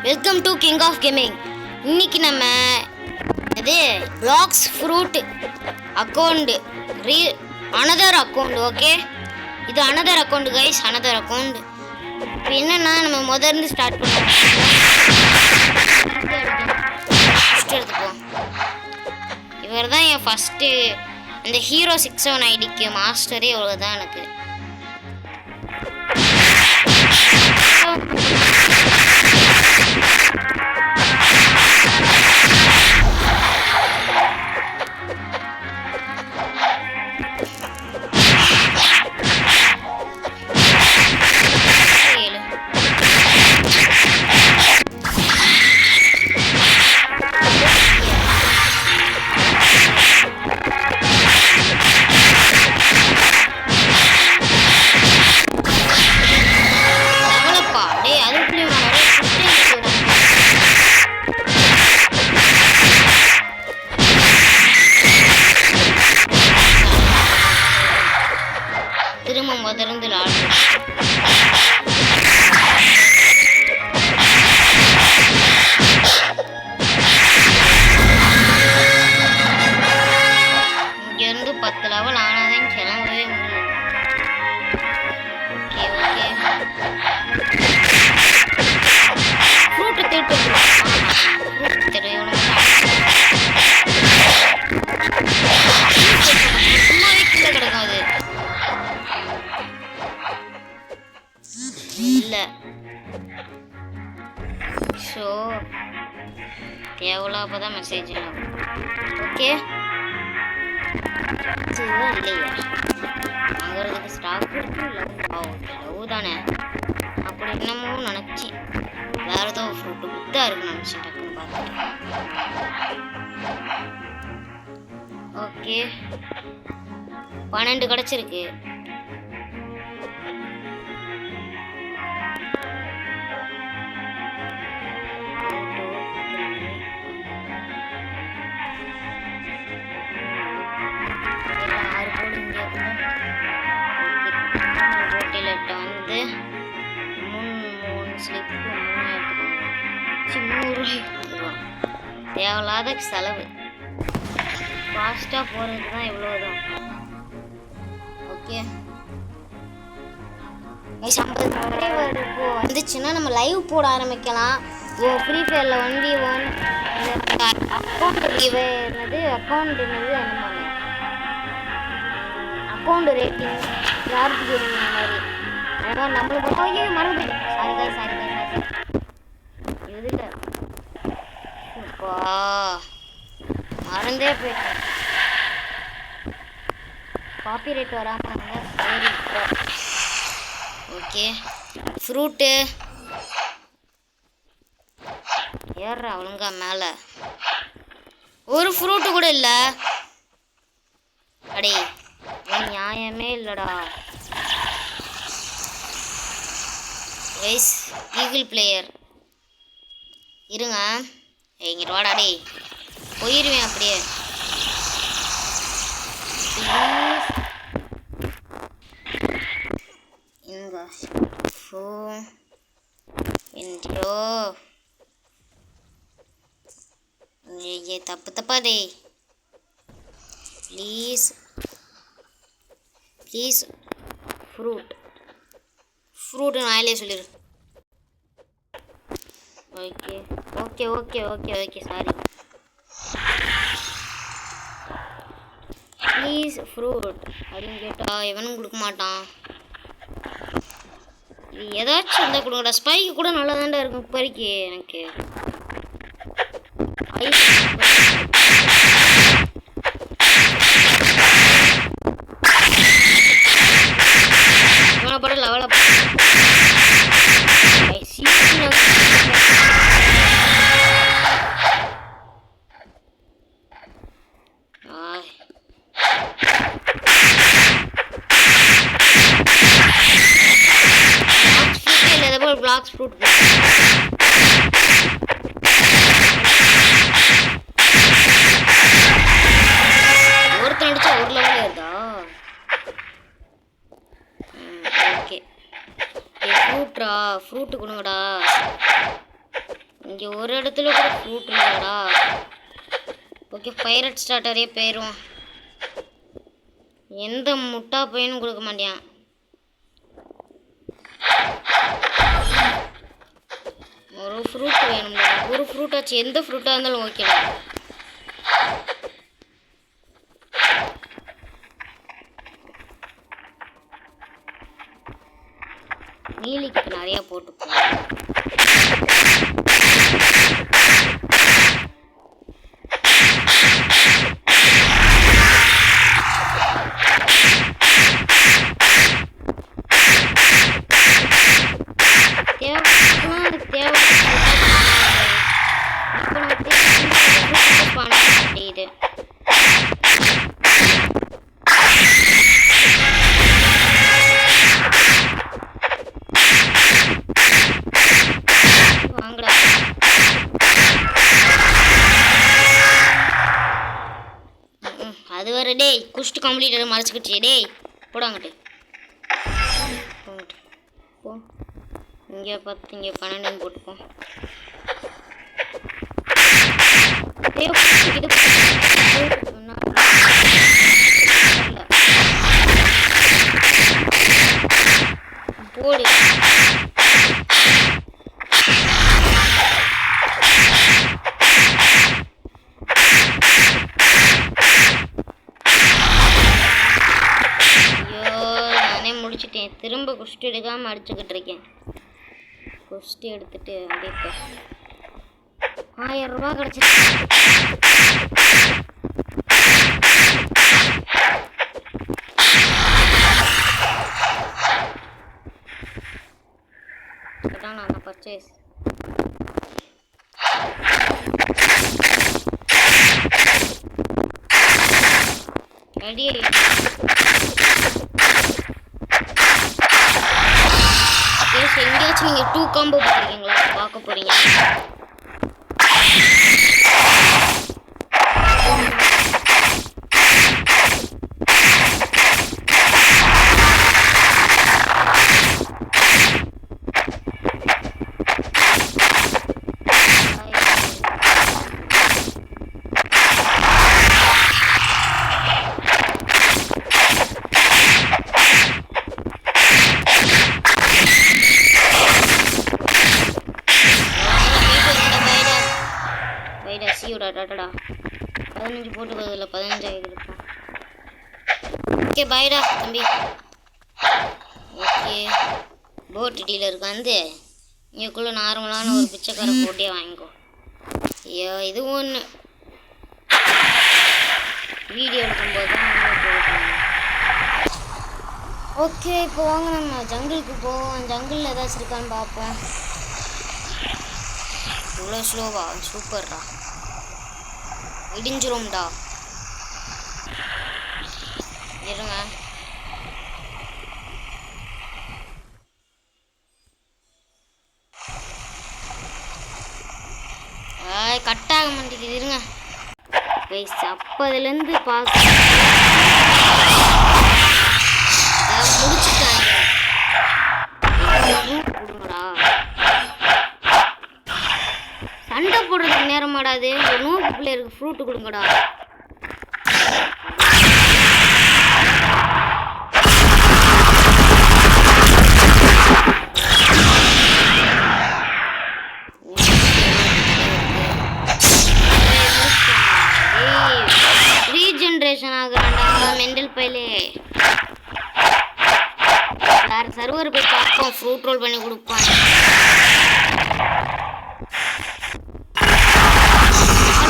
Welcome to king of gaming. இன்னைக்கு நம்ம இது Blox Fruit account another account. Okay, இது another account guys, another account. இப்போ என்னன்னா நம்ம முதல்ல ஸ்டார்ட் பண்ணுவோம். எடுத்துப்போம். இவர் தான் என் ஃபஸ்ட்டு அந்த ஹீரோ 67 ஐடிக்கு மாஸ்டரே. அவ்வளோதான் எனக்கு. திரும்ப முதலிருந்து இங்கேருந்து 10 லெவல் ஆனாதான் கிளம்பவே முடியும். ஓகே ஓகே, ஃப்ரூட்டு திருட்டு ஃப்ரூட் தெரியும். சும்மாவே கீழே கிடக்காது. இல்லை ஸோ எவ்வளோ அப்போ தான் மெசேஜ் ஓகே இதுதான் இல்லையா வாங்குறதுக்கு ஸ்டாக் இருக்கு. லவ் தானே அப்படி என்னமோ நினச்சேன். வேற ஏதோ ஃப்ரூட்டு புத்தா இருக்குன்னு நினச்சேன். டக்குன்னு பார்த்துட்டேன். ஓகே 12 கிடச்சிருக்கு. வந்து 3 ஸ்லிப்பு 300 தேவையில்லாத செலவு. ஃபாஸ்ட்டாக போகிறதுக்கு தான் இவ்வளோதான். ஓகே வந்துச்சுன்னா நம்ம லைவ் போட ஆரம்பிக்கலாம். ஃப்ரீ ஃபயரில் 1v1 அக்கௌண்ட் என்னது அக்கௌண்ட் என்னது அந்த அக்கௌண்ட் ரேட்டிங் யாருக்கு தெரியும் மாதிரி நம்மளுக்கு மறந்து சாரி எதுல மறந்தே போயிட்டேன். காப்பி ரேட் வராமல் சரி. ஓகே ஃப்ரூட்டு ஏறுறா ஒழுங்கா மேலே. ஒரு ஃப்ரூட்டு கூட இல்லை. அடே நியாயமே இல்லைடா. வைஸ் ஈகிள் பிளேயர் இருங்க. இங்கிட்டு வாடா. டே போயிடுவேன் அப்படியே. இங்க ஃபோ இன்ட்ரோ தப்பா டே ப்ளீஸ் ஃப்ரூட்டு நாயிலே சொல்லிடு. Okay okay okay okay okay sorry. Please fruit அப்படின்னு கேட்டால் எவனும் கொடுக்க மாட்டான். இது ஏதாச்சும் இருந்தால் கொடுங்கடா. ஸ்பைக்கு கூட நல்லா தாண்டா இருக்கும் இப்போதைக்கு எனக்கு. பட லெவல பிளாக்ஸ் ஃப்ரூட் ஒருத்தன் அடிச்சா ஒரு லெவல் ஏறுதா. ஓகே ஃப்ரூட்ரா ஃப்ரூட்டு கொடுங்கடா. இங்கே ஒரு இடத்துல கூட ஃப்ரூட் இல்லைடா. ஓகே, பைரட் ஸ்டார்டரே போயிடுவோம். எந்த முட்டா பையனும் கொடுக்க மாட்டேன். ஒரு ஃப்ரூட் வேணும். ஒரு ஃப்ரூட்டாச்சு, எந்த ஃப்ரூட்டாக இருந்தாலும் ஓகேடா. நீலிக்கு நிறையா போட்டுப்போம். அது வர டேய் குஷ்டு கம்ப்ளீட் மறைச்சிக்கிட்டே டேய் போடாங்கட்டு போ. இங்கே 10 இங்கே 12 போட்டுப்போம். போடு. திரும்ப குஷ்டி எடுக்காமல் அடிச்சுக்கிட்டு இருக்கேன். குஷ்டி எடுத்துட்டு அப்படியே 1000 ரூபா கிடச்சிருக்கு. நான் பர்ச்சேஸ் ரெடி. எங்கேயாச்சும் நீங்கள் 2 காம்போ போட்டிருக்கீங்களா பார்க்க போறீங்க. டாடா 15 போட்டு பதில் 15 இருக்கும். ஓகே பாய்டா தம்பி. ஓகே போட் டீலருக்கு வந்து இங்கேக்குள்ளே நார்மலான ஒரு பிச்சைக்கார போட்டியே வாங்கிக்கோ. ஐயோ இது ஒன்று வீடியோ எடுக்கும்போது தான். ஓகே இப்போ வாங்க நம்ம ஜங்கிளுக்கு போவோம். ஜங்கிளில் ஏதாச்சும் இருக்கான்னு பார்ப்போம். இவ்வளோ ஸ்லோவா? சூப்பர்டா. இடிஞ்சிரும்டா. இருங்க கட்டாக மாட்டேங்குது. இருங்க அப்பதுலேருந்து பார்த்து முடிச்சுட்டாங்க. சண்டை போடுறதுக்கு நேரம் மாடாது. ஒரு நூறு பிள்ளைருக்கு ஃப்ரூட்டு கொடுங்கடா. ரீஜென்ரேஷன் ஆகுறான்டா மெண்டல் பைலே. வேற சர்வர் போய் பார்ப்போம். ஃப்ரூட் ரோல் பண்ணி கொடுப்பான்.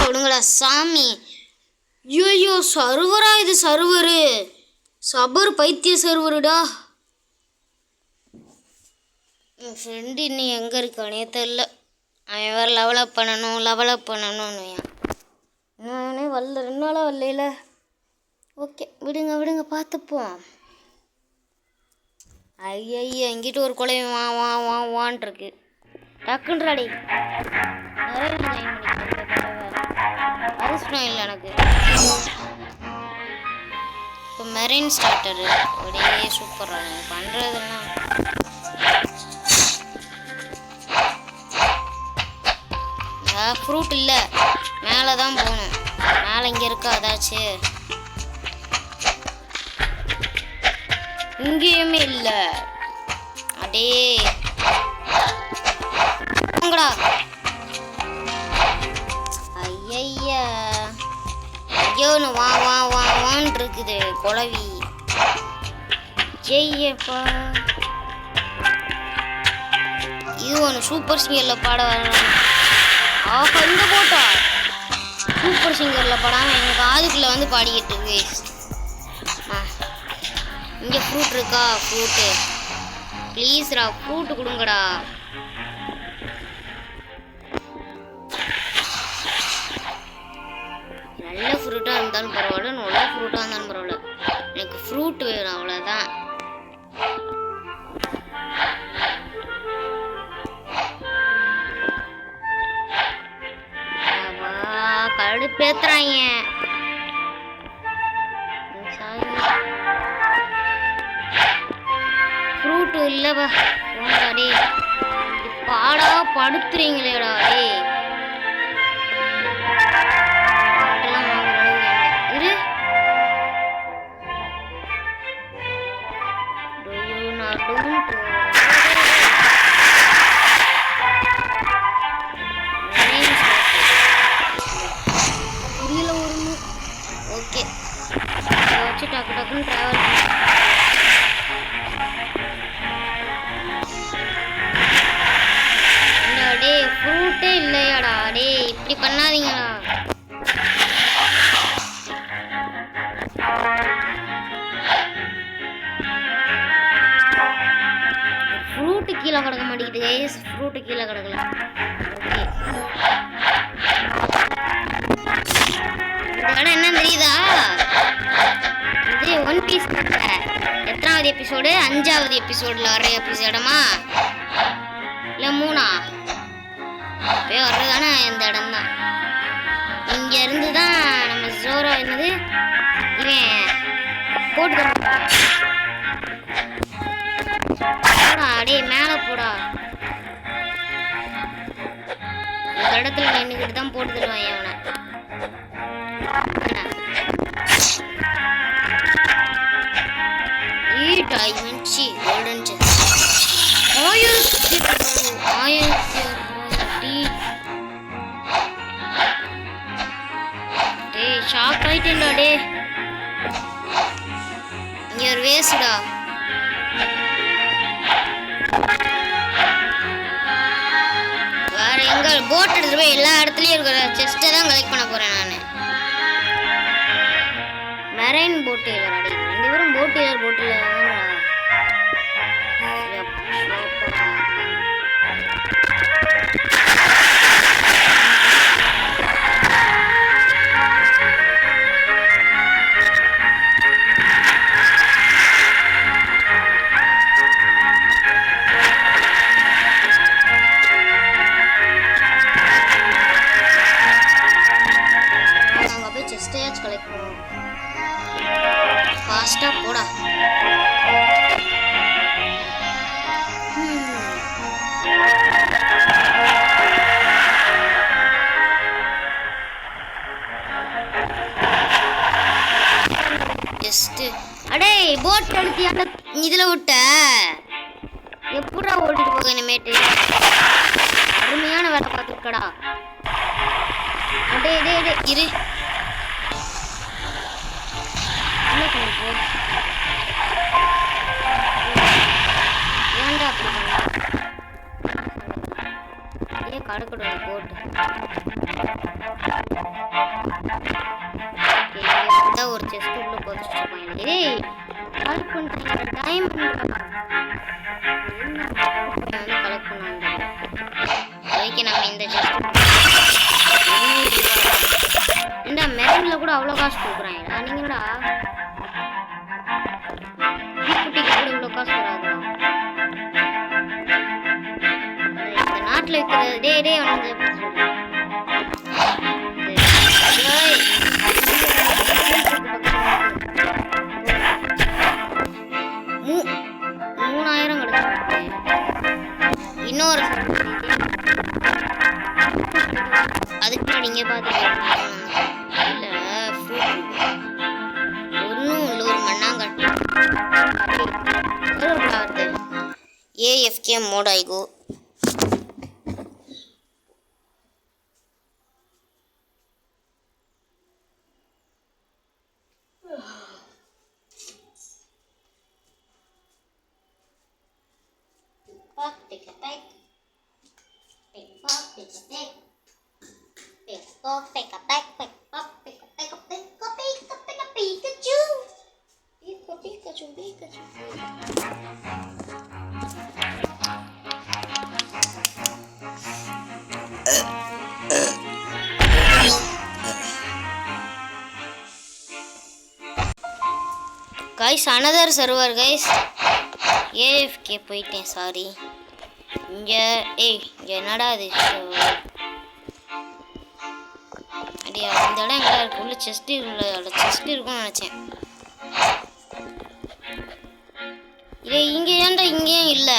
விடுங்களா சாமி. ஐயோ சர்வரா இது? சர்வரு சபர் பைத்திய சர்வருடா. என் ஃப்ரெண்டு இன்னும் எங்கே இருக்கானே தெரில. அவன் வேறு லெவலப் பண்ணணும்னு நானே வரல. 2 நாளாக வரல. ஓகே விடுங்க பார்த்துப்போம். ஐயா எங்கிட்ட ஒரு கொலை வான்ட்டுருக்கு. டக்குன்றாடி நிறைய அவசரம் இல்லை எனக்கு. இப்போ மெரைன் ஸ்டார்டரு அப்படியே சூப்பராக நீங்கள் பண்ணுறதுலாம். ஃப்ரூட் இல்லை, மேலே தான் போகணும். மேலே இங்கே இருக்கா ஏதாச்சும்? இங்கேயுமே இல்லை. அடே போங்கடா. ஐயா ஐயோ வா வா வா வான் இருக்குது குழவி. ஜெய்யப்பா இது ஒன்று சூப்பர் சிங்கரில் பாட வரணும். ஆஹா இந்த போட்டா சூப்பர் சிங்கரில் பாடாமல் எனக்கு காதுக்குள்ளே வந்து பாடிக்கிட்டு இருக்கு. இங்கே ஃப்ரூட் இருக்கா? ஃப்ரூட்டு ப்ளீஸ்ரா, ஃப்ரூட்டு கொடுங்கடா. நல்ல ஃப்ரூட்டாக இருந்தாலும் பரவாயில்ல, நல்ல ஃப்ரூட்டாக இருந்தாலும் பரவாயில்ல, எனக்கு ஃப்ரூட் வேணும் அவ்வளோதான். கடுப்பேத்துறாங்க. ஃப்ரூட்டு இல்லைப்பா போங்கடா. டே பாடா படுத்துறீங்களேடா. டே இரு. புரியல ஒரு ஓகே வச்சு டக்கு டக்குன்னு ட்ராவல் டே. ஃப்ரூட்டே இல்லையாடா? டே இப்படி பண்ணாதீங்களா? ஃப்ரூட்டு கீழே கிடக்க மாட்டேங்குது கைஸ். ஃப்ரூட்டு கீழே கிடக்கல. ஓகே இந்த இடம் என்ன தெரியுதா? இது ஒன் பீஸ் எத்தனாவது எபிசோடு? 5வது எபிசோடில் வர்ற எபிசோடமா இல்லை 3ஆ? போய் வர்றதானே இந்த இடம் தான். இங்கே இருந்து தான் நம்ம ஜோரோ என்னது இவன் போட்டு போடா. அடே மேலே போடா. இந்த இடத்துல நின்றுக்கிட்டு தான் போட்டு தருவான் அவனை. டைமண்ட்சி கோல்டன் ஷாக் ஆயிட்டேன்டா. டே இங்க ஒரு வேஸ்டா. வேற எங்க போட் எடுத்துட்டு போய் எல்லா இடத்துலயும் இருக்கிற செஸ்ட்டை தான் கலெக்ட் பண்ண போறேன் நான். மெரைன் போட்டு இல்லடா. ரெண்டு பேரும் போட்டு போட்டுல ஃபாஸ்டா போடா. ஜஸ்ட் அடே போட் எடுத்து இதுல விட்ட எப்படா ஓட்டிட்டு போக இனிமேட்டு? அருமையான வேலை பார்த்துருக்கடா. அடே டே டே இரு. ஏன்டா அப்படி பண்ண? கடக்கணும் போட்டு ஒரு செஸ்ட் உள்ள போச்சுருப்பாங்க. ஏய் கலெக்ட் பண்ணுறீங்க டைம் வந்து கலெக்ட் பண்ணுவாங்க. அதுக்கு நம்ம இந்த செஸ்ட் இந்த மெரூனில் கூட அவ்வளோ காசு கொடுக்குறாங்கடா. நீங்களா குட்டிக்கு கூட இவ்வளோ காசு வராதுடா இந்த நாட்டில் இருக்கிறது. டே டே வந்து 3000 கிடைச்சு. இன்னொரு நீங்க பாத்துக்கீங்க இல்ல ஒன்னும் இல்ல ஒரு மண்ணாங்கட்டு AFK mode I go. Pick a peck. Pick pop, pick a peck. Pick pop, pick a peck. Pick pop, pick a peck. Pick a pick a pick a Pikachu. Pick a Pikachu, Pikachu. Guys, another server guys. AFK போயிட்டேன் sorry. இங்க என்னடா இது? அடியா இந்த இடம் எங்க இருக்கு? உள்ள செஸ்ட் இருக்கும்னு நினைச்சேன். இது இங்க ஏன்டா இங்கேயும் இல்ல?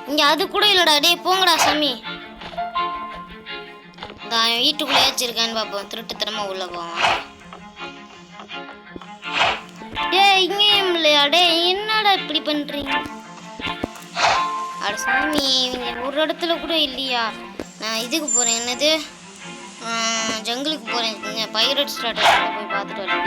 இங்க அது கூட இல்லடா. டேய் போங்கடா சாமி. நான் வீட்டுக்குள்ளே வச்சிருக்கேன்னு பாப்போம். திருட்டுத்தனமா உள்ள போவோம். டேய் இங்கேயும் இல்லையா? டேய் என்னடா இப்படி பண்றீங்க? அட சாமி ஒரு இடத்துல கூட இல்லையா? நான் இதுக்கு போறேன். என்னது ஜங்கிளுக்கு போறேன். பைரட் ஸ்டார்டர் போய் பார்த்துட்டு வரேன்.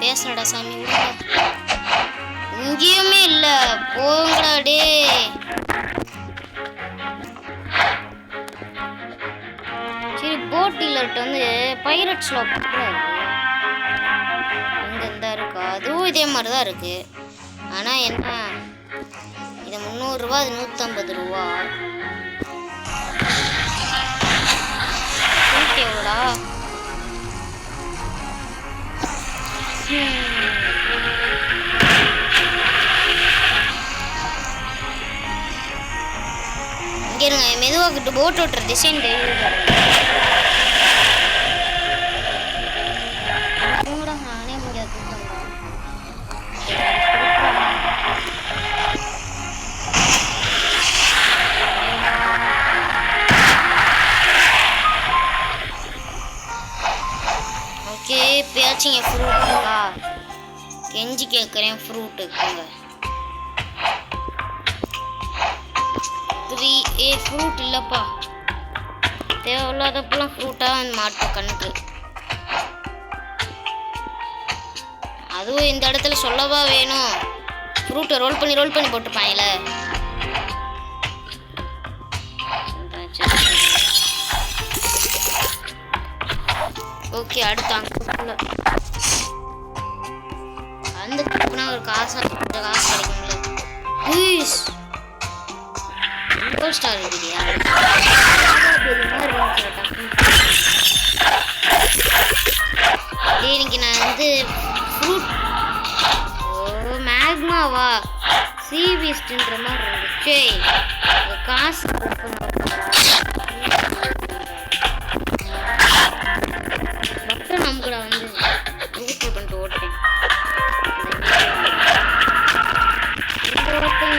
பேசுறடா சாமி. இங்கேயுமே இல்ல. போங்கடா டே. சரி போட்டிலட்டு வந்து பைரட் ஸ்லாப் இங்க இருந்தா இருக்கா? அதுவும் இதே மாதிரிதான் இருக்கு. ஆனா என்ன இது 300 ரூபா, அது 150 ரூபா. எவ்வளோடா? இங்க இருங்க, மெதுவாக்கிட்டு போட் ஓட்டுற டிசைன் நானே முடியாது. ஓகே பேச்சிங்க ஃப்ரூட் இருக்கா? கெஞ்சி கேட்குறேன் ஃப்ரூட் இருக்குங்க. ஃப்ரூட் இல்லைப்பா. தேவையில்லாதப்பெல்லாம் ஃப்ரூட்டாக மாட்டோம் கண்ணுக்கு. அதுவும் இந்த இடத்துல சொல்லவா வேணும்? ஃப்ரூட்டை ரோல் பண்ணி போட்டுப்பாங்கல்ல. ஓகே அடுத்து அங்கே அந்த குப்புனா ஒரு காசு கிடைக்கும்ல. ப்ளீஸ் ஸ்டார் இல்லையா? இன்னைக்கு நான் வந்து ஃப்ரூட் மேக்மாவா சீ பீஸ்ட்ன்ற மாதிரி இருந்துச்சு. காசு பக்கம் நமக்கு நான் வந்து கூகுள் பண்ணிட்டு ஓட்டேன்.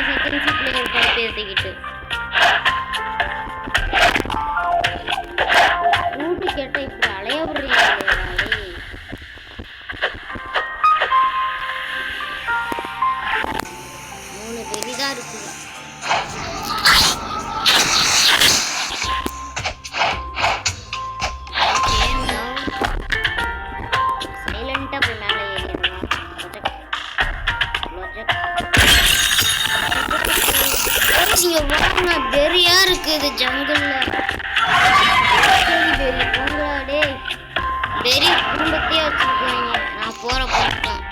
செகண்ட் பிளேயர் பார்த்து ஏற்றிக்கிட்டு ஊட்டி கேட்ட இப்படி அலைய விடுறீங்க. மூணு பெரிதான் இருக்குது. சைலண்டா போய் மேலே ஏறிடுவோம். பெரியா இருக்குது ஜங்கிள்ல. பெரிய குடும்பத்தையே வச்சிருக்காங்க. நான் போயிட்டேன்.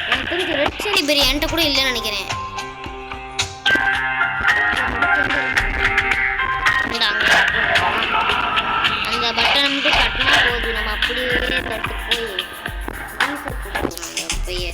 எனக்கு தெரிஞ்சு ரெட் செரி பெரி என்கிட்ட கூட இல்லைன்னு நினைக்கிறேன். அந்த பட்டனை மட்டும் கட்டினா போதும். நம்ம அப்படியே கட்டு போய் அப்பயே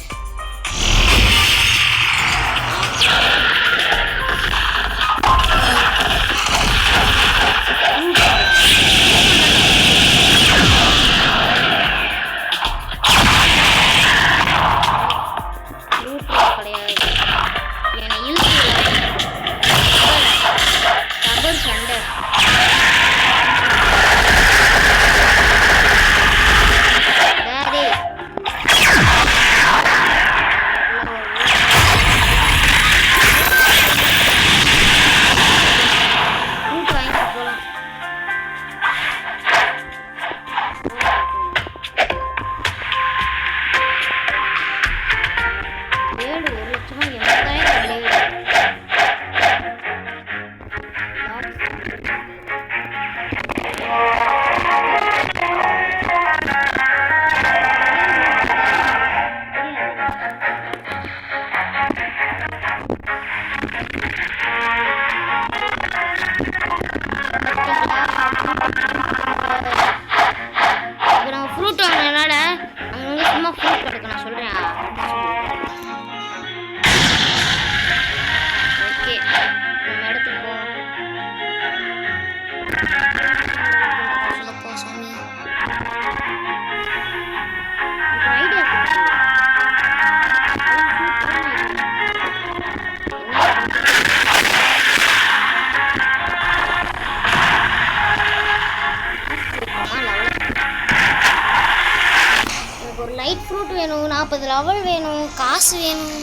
வேணும், 40 லெவல் வேணும், காசு வேணும்.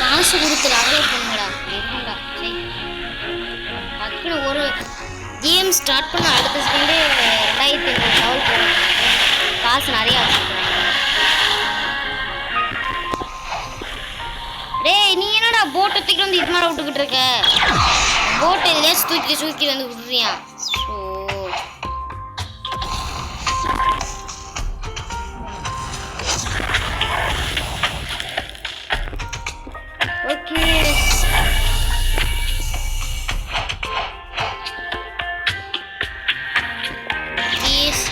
காசு கொடுத்து லெவல் பண்ணுங்கடா. இருக்குடா டக்குன்னு ஒரு கேம் ஸ்டார்ட் பண்ண அடுத்த செகண்டே 2500 லெவல் போகணும். காசு நிறையா வச்சுருக்கேன். டேய் நீ என்னடா போட்டை தூக்கி வந்து இது மாதிரி விட்டுக்கிட்டு இருக்க? போட்டை இதுலேயாச்சும் தூக்கி வந்து விட்டுறியா? ஸோ ஓகே ப்ளீஸ்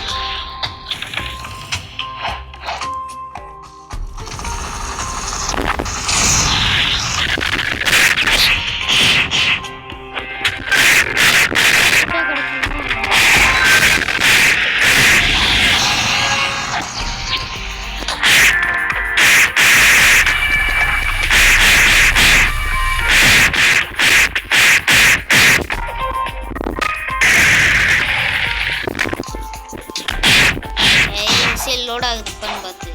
லோட் ஆகுது பண்ணு பார்த்து.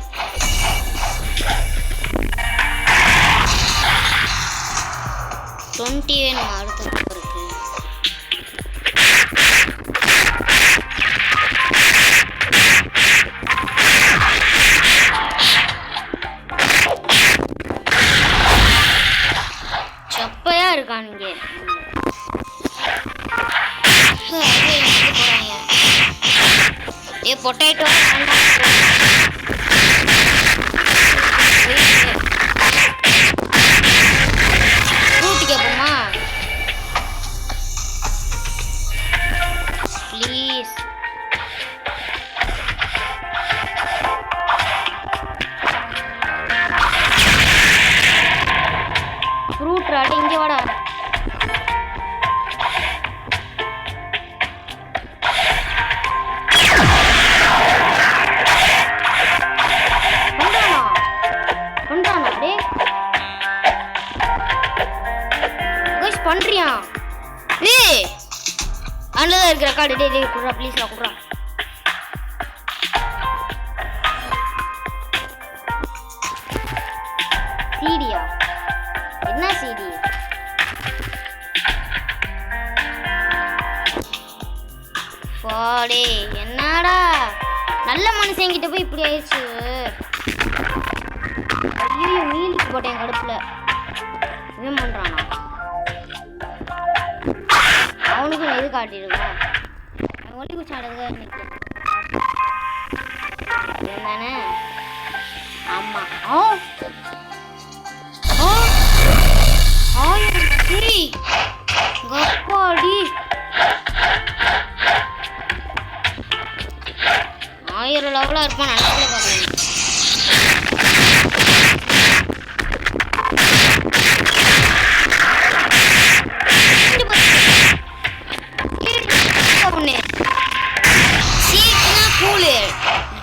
டுவெண்ட்டி வேணுமா அடுத்த நம்பருக்கு? சப்பையா இருக்கானுங்க. ஏ பொட்டேட்டோ ஃப்ரூட் கேட்போமா ப்ளீஸ்? ஃப்ரூட் ராட்டி இங்கே வாடா. பண்றியா? ஏய் அங்கதான் இருக்கிற கார்டு. டேய் டேய் குடுறா ப்ளீஸ் குடுறா. சீடியா? என்ன சீடி? போடே என்னடா நல்ல மனுஷங்கிட்ட போய் இப்படி ஆயிடுச்சு. ஐயோ மீலிக்கு போட்டேன் கடுப்புல. இவன் பண்றானா? அவனுக்கு எது காட்டிடுவா? ஒளி குச்சாடுறதா இன்னைக்கு தானே? ஆமா. கப்பாடி 1000 லெவலா இருப்பான் நினைக்கல பாருங்க. சீட்னா கூலு,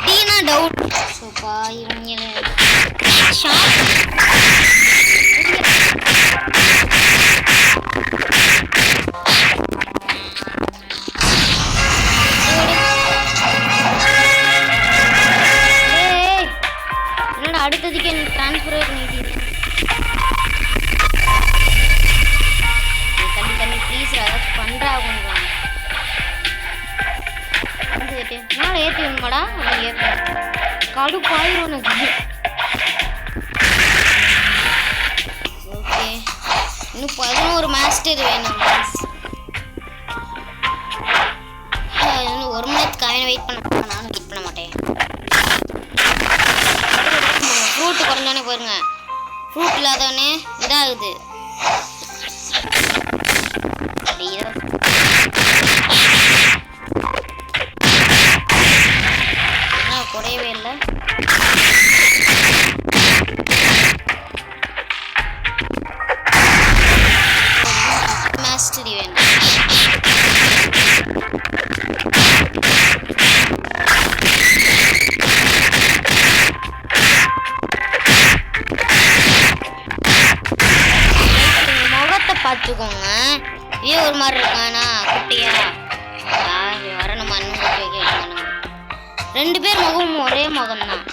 டீனா டவுட். சோப்பா இவங்க என்னடா அடுத்ததுக்கு எனக்கு ட்ரான்ஸ்ஃபர் பண்ணிட்டு தண்ணி ப்ளீஸ் ஏதாச்சும் பண்ணுறா கொஞ்சம் மேலே ஏற்றி வேணுமாடா அப்படி ஏற்ற கடுப்பாயிரும் எனக்கு. ஓகே இன்னும் 11 மாஸ்டர் வேணும். இன்னும் 1 மணி நேரத்துக்கு அவன் வெயிட் பண்ண நானும் வெயிட் பண்ண மாட்டேன். ஃப்ரூட் குறைஞ்சோடனே பாருங்க, ஃப்ரூட் இல்லாதவொடனே இதாகுது. என்ன குறையவே இல்லை. மாஸ்டரி வேணும். பார்த்துக்கோங்க, இதே ஒரு மாதிரி இருக்கானா குட்டியா வரணும். மண்ணு வைக்கணும். 2 பேர் முகமும் ஒரே முகம் தான்,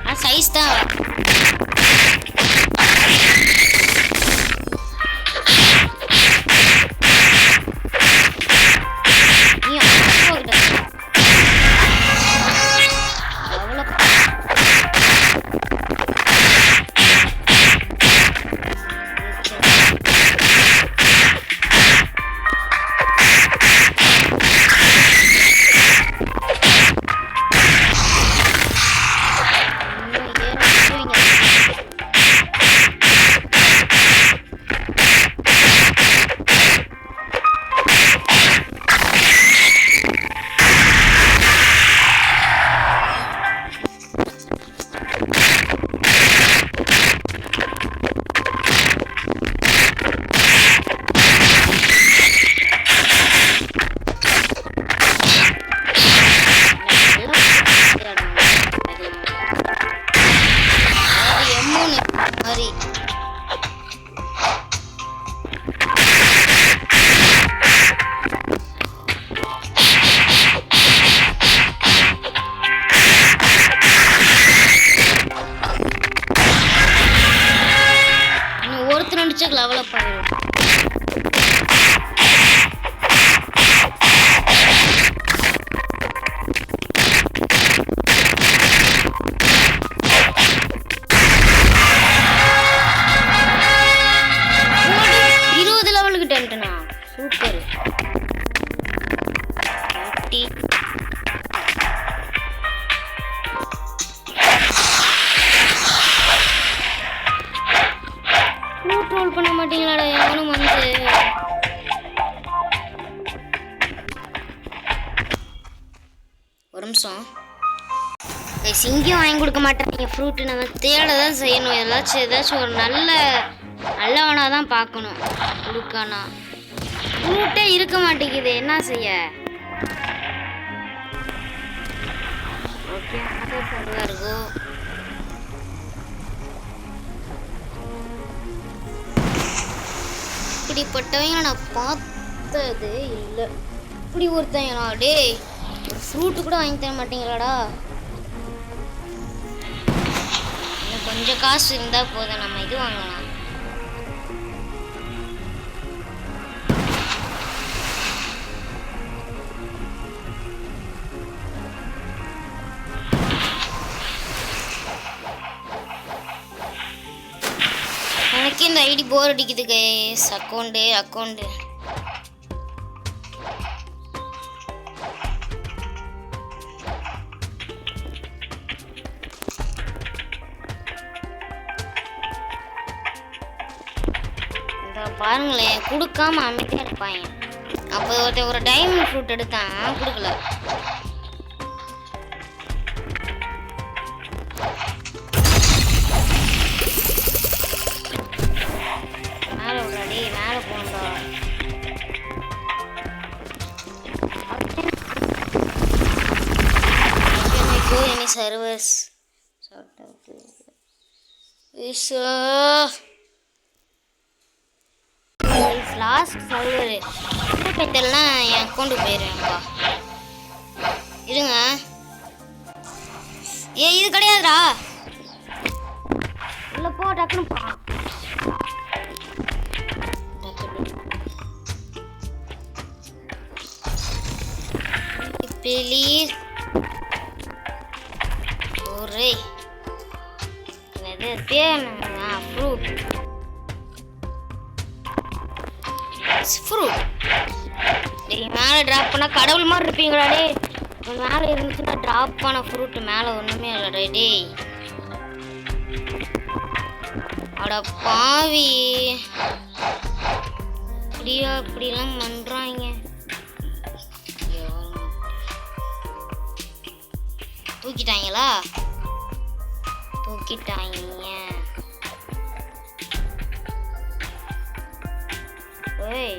ஆனால் சைஸ் தான். டெவலப் ஆயிடும். சூப்பர். ரோல் பண்ண மாட்டீங்களாடா எவனும் வந்து. ஒரு நிமிஷம். சிங்கம் வாங்கி கொடுக்க மாட்டேன். ஃப்ரூட்டு நம்ம தேட தான் செய்யணும். ஏதாச்சும் ஒரு நல்லவனாக தான் பார்க்கணும். கொடுக்கானா ஃப்ரூட்டே இருக்க மாட்டேங்குது, என்ன செய்ய? ஓகே சரியாக இருக்கும். இப்படிப்பட்டவங்க நான் பார்த்தது இல்லை. இப்படி ஒருத்தவங்களா? டேய், ஒரு ஃப்ரூட்டு கூட வாங்கி தர மாட்டீங்களாடா? இன்னும் கொஞ்சம் காசு இருந்தால் போதும், நம்ம இது வாங்கலாம். எனக்கு இந்த ஐடி போர் அடிக்குது கைஸ். அக்கௌண்ட் பாருங்களேன், கொடுக்காம அமைதியாக இருப்பாங்க. அப்போ ஒரு டைமண்ட் ஃப்ரூட் எடுத்தான், கொடுக்கல. மேலே bonda. Any servers last server இதெல்லாம் என் அக்கௌண்ட்டுக்கு போயிடுவேன்ப்பா. இருங்க. இது கிடையாதுடா. உள்ள போ, டக்குன்னு போ. ப்ளீஸ் ஒரே ஃப்ரூட் ஃப்ரூட் மேலே ட்ராப் பண்ணால் கடவுள் மாதிரி இருப்பீங்களா டே? மேலே இருந்துச்சுன்னா ட்ராப் பண்ண ஃப்ரூட் மேலே ஒன்றுமே இல்லை டே. அட பாவி, இப்படிலாம் பண்ணுறாங்க. தூக்கிட்டாங்களா? தூக்கிட்டாங்க. ஏய்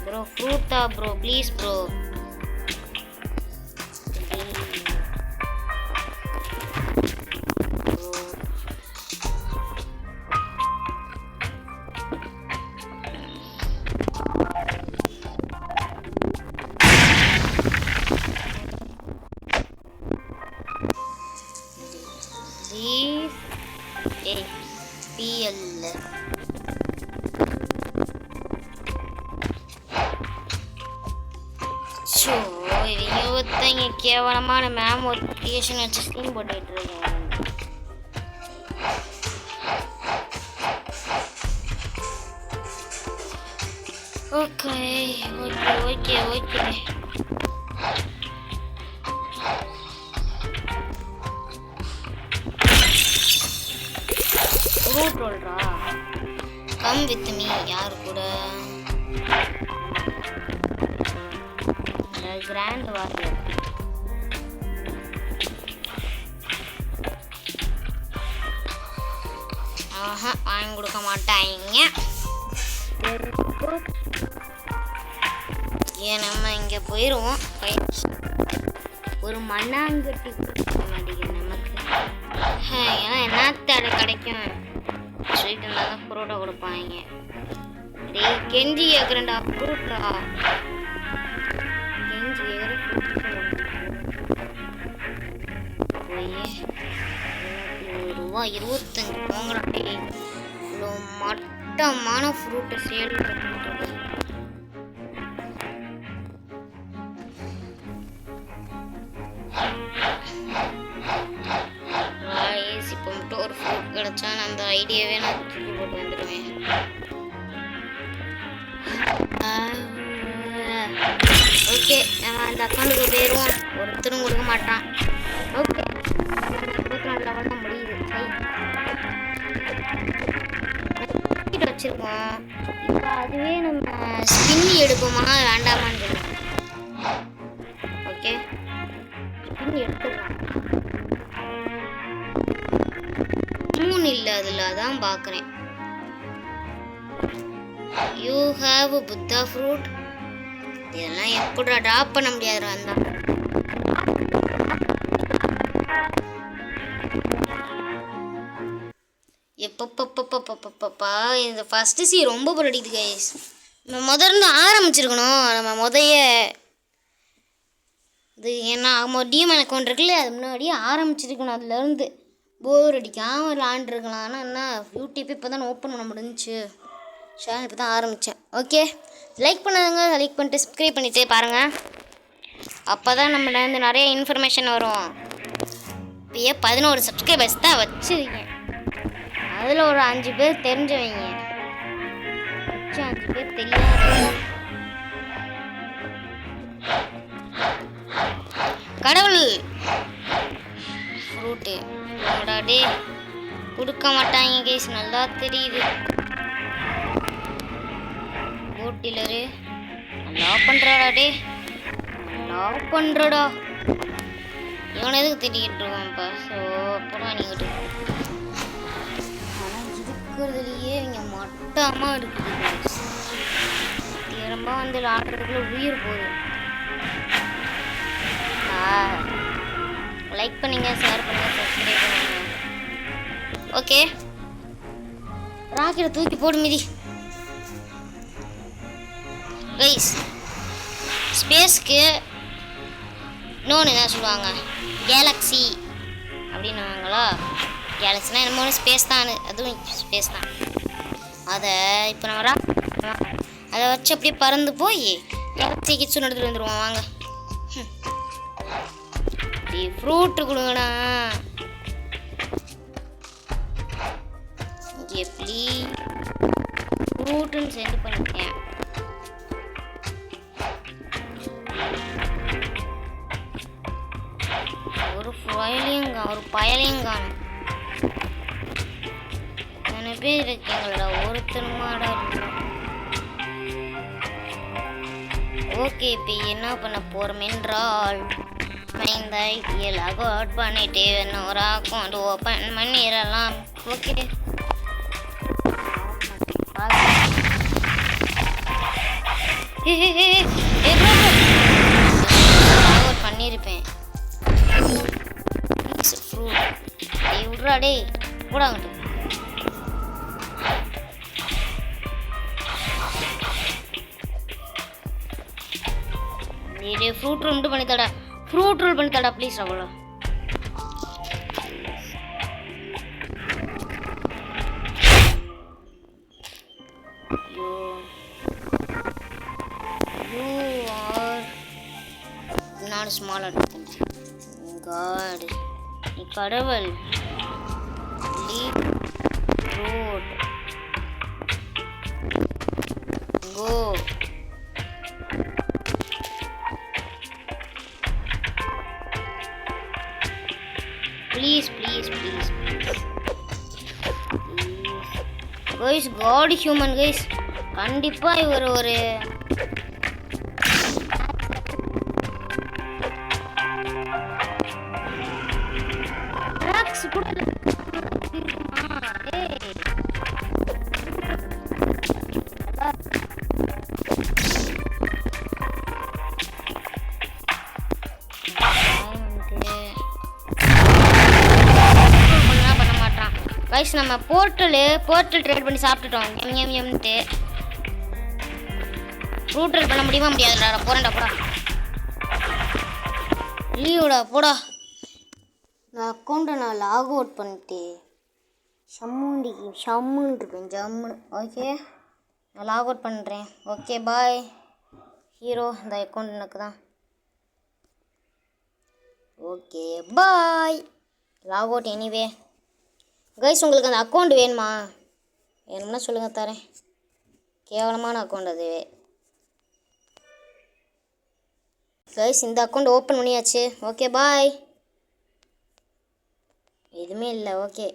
ப்ரோ, ஃப்ரூட்டா ப்ரோ, ப்ளீஸ் ப்ரோ. இவங்க கேவலமான மேம் ஒரு கிரியேஷன் வச்சு ஸ்கீம் போட்டுட்டு இருக்காங்க. Okay okay okay okay. ரூட் ரோல்ரா, கம் வித் மீ. யார் கூட? Grand warrior. ஆஹா, வாங்கி கொடுக்க மாட்டாங்க. ஏன் நம்ம இங்கே போயிடுவோம். ஒரு மண்ணாங்கட்டி நமக்கு ஏன்னா என்ன தடை கிடைக்கும் சொல்லிட்டு இருந்தால் தான் ஃப்ரூட்டை கொடுப்பாங்க. டே கெஞ்சி கேட்குறேன்டா ஃப்ரூட்டா. கெஞ்சி கேட்குற ரூபா 25 போங்கடே. இவ்வளோ மட்டமான ஃப்ரூட்டை சேல் பண்ணிட்டு இப்போ மட்டும் ஒரு ஃப்ரூட் கிடச்சா நான் அந்த ஐடியாவே நான் தூக்கி போட்டு வந்துடுவேன். ஓகே, நம்ம அந்த அக்கௌண்ட்டுக்கு போயிடுவோம். ஒருத்தரும் கொடுக்க மாட்டான். ஓகே, 24 லெவல் தான் முடியுது. வச்சிருக்கோம். இப்போ அதுவே நம்ம ஸ்பின்னி எடுப்போமா வேண்டாமான்னு சொல்லுவோம். ஓகே, ஸ்பின்னி எடுத்துக்கலாம். 3 இல்லை அதில், அதான் பார்க்குறேன். You have Buddha fruit. இதெல்லாம் எப்படா ட்ராப் பண்ண முடியாது. அந்த எப்பப்பப்பப்பப்பப்பா இந்த ஃபஸ்ட்டு சி ரொம்ப பிடிக்குது கைஸ். நம்ம முதல்ல ஆரம்பிச்சிருக்கணும். நம்ம இது ஏன்னா டிஎம்என் அக்கௌண்ட் இருக்குல்ல, அது முன்னாடியே ஆரம்பிச்சிருக்கணும். அதுலேருந்து போர் அடிக்காமல் விளாண்டுருக்கலாம். ஆனால் என்ன, யூடியூப் இப்போ தான் ஓப்பன் பண்ண முடிஞ்சிச்சு. சேனல் இப்போ தான் ஆரம்பித்தேன். ஓகே, லைக் பண்ணாதுங்க, லைக் பண்ணிட்டு சப்ஸ்கிரைப் பண்ணிகிட்டே பாருங்கள். அப்போ தான் நம்மளேருந்து நிறைய இன்ஃபர்மேஷன் வரும். இப்போயே 11 சப்ஸ்கிரைபர்ஸ் தான் வச்சுருக்கேன். அதில் ஒரு 5 பேர் தெரிஞ்சவங்க, 5 பேர் தெரியாத. கடவுள் ஃப்ரூட்டு டே கொடுக்க மாட்டாங்க கேஸ், நல்லா தெரியுது. போட்டிலரு நல்லா பண்ணுறாடா டே, நல்லா பண்ணுறடா. இவனை எதுக்கு திட்டிக்கிட்டு இருக்கான்ப்பா. ஸோ அப்புறம் நீங்கிட்டு ஆனால் இருக்கிறதுலையே இங்கே மட்டமாக இருக்குது. ரொம்ப வந்து ஆடுறதுக்குள்ள உயிர் போகுது. லைக் பண்ணுங்க, ஷேர் பண்ணுங்க, சப்ஸ்கிரைப் பண்ணுங்க. ஓகே, ராக்கெட்டை தூக்கி போடு மிதி. கைஸ் ஸ்பேஸ்க்கு இன்னொன்று என்ன சொல்லுவாங்க, கேலக்ஸி அப்படின்னுவாங்களா. கேலக்ஸினா என்னமோ ஸ்பேஸ் தான், அதுவும் ஸ்பேஸ் தான். அதை இப்போ நம்ம அதை வச்சு அப்படியே பறந்து போய் கேலக்ஸி கிட்ஸுன்னு எடுத்துகிட்டு வந்துடுவோம். வாங்க ஃப்ரூட்டு கொடுங்கண்ணா. எப்படி ஃப்ரூட்டுன்னு சென்ட் பண்ணிட்டேன். ஒரு பயலையும் காணும். எத்தனை பேர் இருக்கீங்களா, ஒருத்தருமாடா இருக்கணும். ஓகே, இப்போ என்ன பண்ண போகிறோம் என்றால் இந்த ஐபிஎல் அவுட் பண்ணிட்டு இன்னொரு அக்கௌண்ட் ஓப்பன் பண்ணிடலாம். ஓகே அவுட் பண்ணியிருப்பேன். விட்றா டே கூடாங்கட்டு. டே ஃப்ரூட் ரோல் மட்டும் பண்ணி தடா, ஃப்ரூட் ரோல் பண்ணி தடா ப்ளீஸ். அவ்வளோ not smaller god கடவுள் lead road go please guys, god human guys. கண்டிப்பா இவர் ஒரு கைஸ் நம்ம போர்ட்டல் ட்ரேட் பண்ணி சாப்பிட்டுட்டோம். எம்ன்ட்டு ஃப்ரூட் ட்ரேட் பண்ண முடியுமா? முடியாதுடா. போறேன்டா போடா, லீவுடா போடா. நான் அக்கௌண்ட்டை நான் லாக் அவுட் பண்ணிட்டு ஷம்முன்னு இருப்பேன், ஜம்முன்னு. ஓகே நான் லாக் அவுட் பண்ணுறேன். Okay bye hero. இந்த அக்கௌண்ட் எனக்கு தான். Okay bye, log out anyway. Guys உங்களுக்கு அந்த அக்கௌண்ட் வேணுமா? வேணும்னா சொல்லுங்கள், தரேன். கேவலமான அக்கௌண்ட் அது. கைஸ் இந்த அக்கௌண்ட் ஓப்பன் பண்ணியாச்சு. Okay bye. எதுவுமே இல்லை. ஓகே